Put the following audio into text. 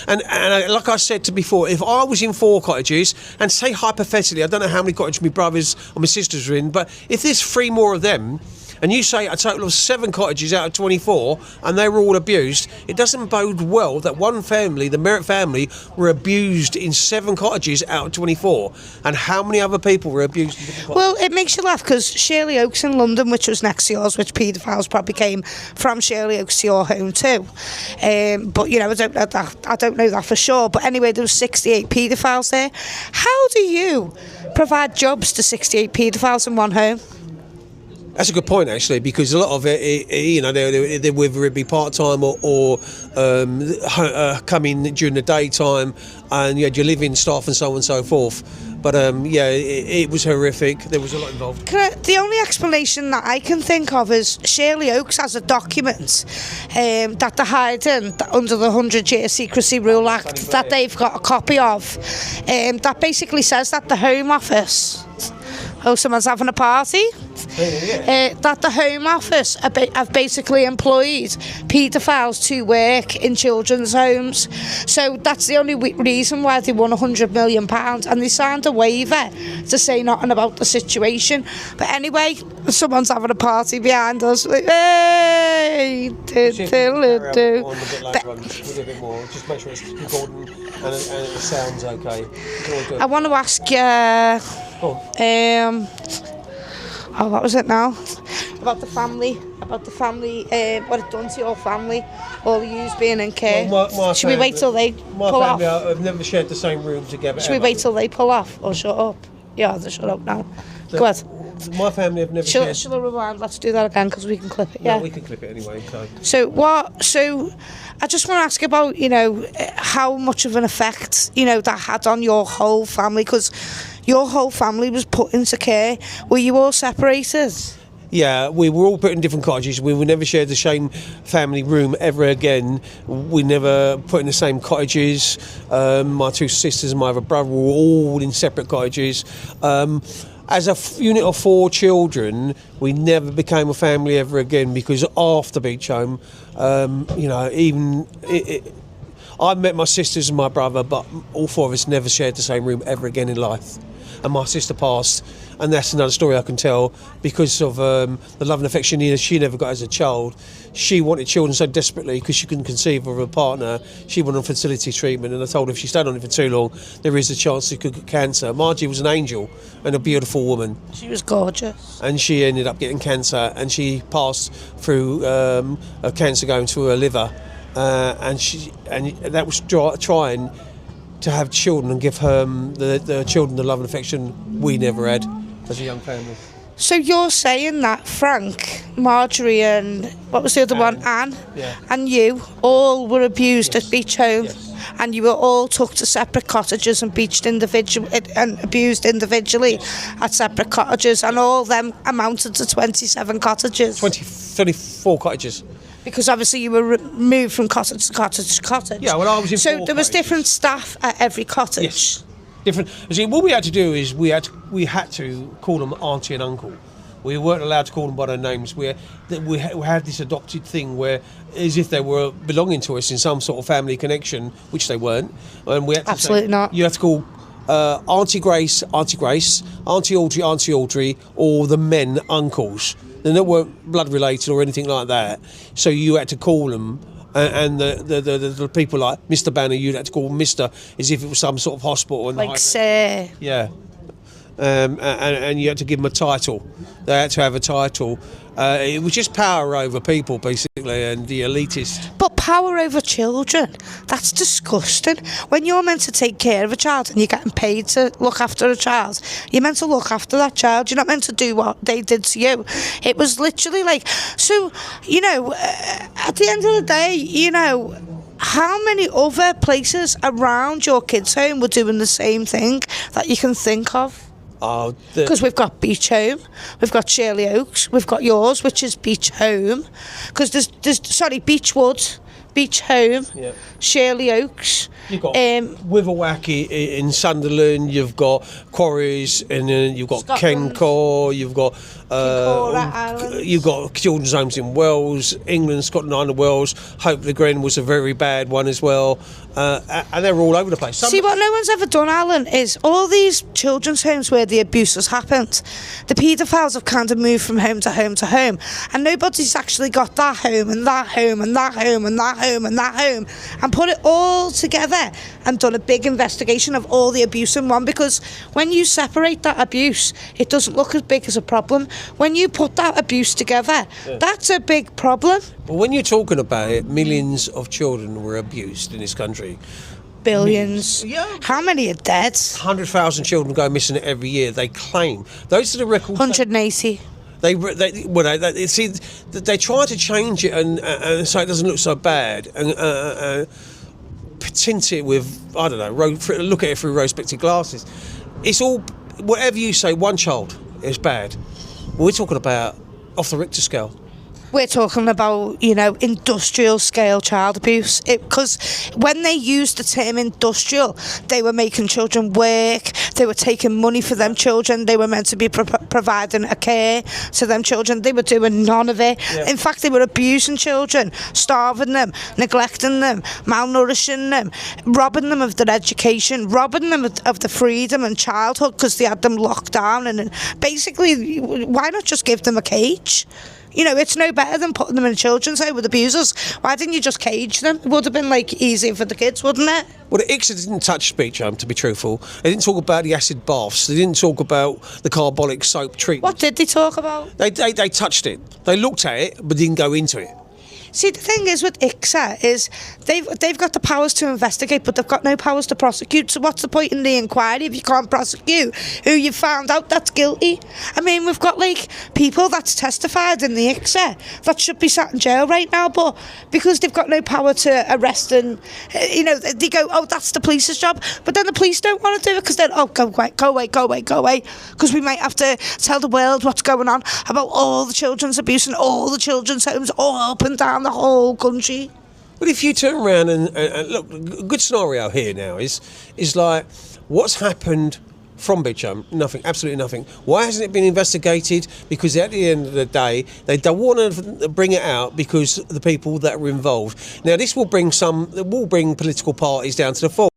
And like I said before, if I was in 4 cottages, and say hypothetically, I don't know how many cottages my brothers or my sisters are in, but if there's 3 more of them, and you say a total of 7 cottages out of 24, and they were all abused, it doesn't bode well that one family, the Merritt family, were abused in 7 cottages out of 24. And how many other people were abused in different cottages? Well, it makes you laugh because Shirley Oaks in London, which was next to yours, which paedophiles probably came from Shirley Oaks to your home too. But, you know, I don't know that for sure. But anyway, there was 68 paedophiles there. How do you provide jobs to 68 paedophiles in one home? That's a good point, actually, because a lot of it, you know, they're whether it be part-time or come in during the daytime, and you had your living staff and so on and so forth. But yeah, it was horrific. There was a lot involved. The only explanation that I can think of is Shirley Oaks has a document that they're hiding under the 100-year Secrecy Rule Act that they've got a copy of that basically says that the Home Office... Oh, someone's having a party? That the Home Office have basically employed paedophiles to work in children's homes. So that's the only reason why they won £100 million, and they signed a waiver to say nothing about the situation. But anyway, someone's having a party behind us. Hey, Just make sure it's recording and it sounds okay. I want to ask you... what was it now? About the family, what it done to your family, all of yous being in care. Should we wait till they pull off? My family have never shared the same room together. Should we wait till they pull off or shut up? Yeah, they shut up now. Go ahead. My family have never shared... Shall I rewind? Let's do that again because we can clip it. Yeah, we can clip it anyway. So I just want to ask about, you know, how much of an effect, you know, that had on your whole family, because your whole family was put into care. Were you all separated? Yeah, we were all put in different cottages. We would never share the same family room ever again. We never put in the same cottages. My 2 sisters and my other brother were all in separate cottages. As a unit of 4 children, we never became a family ever again, because after Beach Home, you know, I met my sisters and my brother, but all 4 of us never shared the same room ever again in life. And my sister passed, and that's another story I can tell, because of the love and affection she never got as a child. She wanted children so desperately because she couldn't conceive of a partner. She went on fertility treatment, and I told her if she stayed on it for too long, there is a chance she could get cancer. Margie was an angel and a beautiful woman. She was gorgeous. And she ended up getting cancer, and she passed through a cancer going to her liver, and that was trying to have children and give her the children the love and affection we never had as a young family. So you're saying that Frank, Marjorie and what was the other one, Anne, and you all were abused at Beach Home, and you were all took to separate cottages and abused individually at separate cottages, and all of them amounted to 27 cottages. 34 cottages. Because obviously you were moved from cottage to cottage to cottage. Yeah, well, I was in 4 So there was cottages. different staff at every cottage. Yes, different. See, what we had to do is we had to call them auntie and uncle. We weren't allowed to call them by their names. We had this adopted thing where, as if they were belonging to us in some sort of family connection, which they weren't. And we had to Absolutely not. You have to call Auntie Grace, Auntie Audrey, or the men uncles. They weren't blood related or anything like that. So you had to call them, and the people like Mr. Banner, you had to call Mr. as if it was some sort of hospital. And Like sir. Yeah. And you had to give them a title. They had to have a title. It was just power over people, basically, and the elitist. But power over children, that's disgusting. When you're meant to take care of a child and you're getting paid to look after a child, you're meant to look after that child. You're not meant to do what they did to you. It was literally like... So, you know, at the end of the day, you know... How many other places around your kids' home were doing the same thing that you can think of? Because we've got Beach Home, we've got Shirley Oaks, we've got yours, which is Beach Home. Because there's Beechwood, Beach Home, Shirley Oaks. You've got Witherwacky in Sunderland, you've got Quarries, and then you've got Kencor, you've got Kincora Islands. You've got children's homes in Wales, England, Scotland, Island of Wales. Hope the Glen was a very bad one as well, and they're all over the place. See, what no one's ever done, Alan, is all these children's homes where the abuse has happened, the paedophiles have kind of moved from home to home to home, and nobody's actually got that home and that home and that home and that home and that home and put it all together and done a big investigation of all the abuse in one, because when you separate that abuse, it doesn't look as big as a problem. When you put that abuse together, that's a big problem. But when you're talking about it, millions of children were abused in this country. Billions. Yeah. How many are dead? 100,000 children go missing every year. They claim those are the records. 180. They try to change it and so it doesn't look so bad and tint it with, I don't know, look at it through rose-tinted glasses. It's all, whatever you say, one child is bad. We're talking about off the Richter scale. We're talking about, industrial scale child abuse. Because when they used the term industrial, they were making children work, they were taking money for them children, they were meant to be providing a care to them children. They were doing none of it. Yeah. In fact, they were abusing children, starving them, neglecting them, malnourishing them, robbing them of their education, robbing them of the freedom and childhood because they had them locked down. And basically, why not just give them a cage? It's no better than putting them in a children's home with abusers. Why didn't you just cage them? It would have been, easier for the kids, wouldn't it? Well, the ICSA didn't touch speech, to be truthful. They didn't talk about the acid baths. They didn't talk about the carbolic soap treatment. What did they talk about? They touched it. They looked at it, but didn't go into it. See, the thing is with ICSA is they've got the powers to investigate, but they've got no powers to prosecute. So what's the point in the inquiry if you can't prosecute who you found out that's guilty? I mean, we've got people that's testified in the ICSA that should be sat in jail right now, but because they've got no power to arrest and they go, oh, that's the police's job. But then the police don't want to do it because they're, oh, go away, because we might have to tell the world what's going on about all the children's abuse and all the children's homes all up and down the whole country. But if you turn around and look, a good scenario here now is like what's happened from Beecham? Nothing, absolutely nothing. Why hasn't it been investigated? Because at the end of the day, they don't want to bring it out because of the people that are involved. Now, this will bring political parties down to the fore.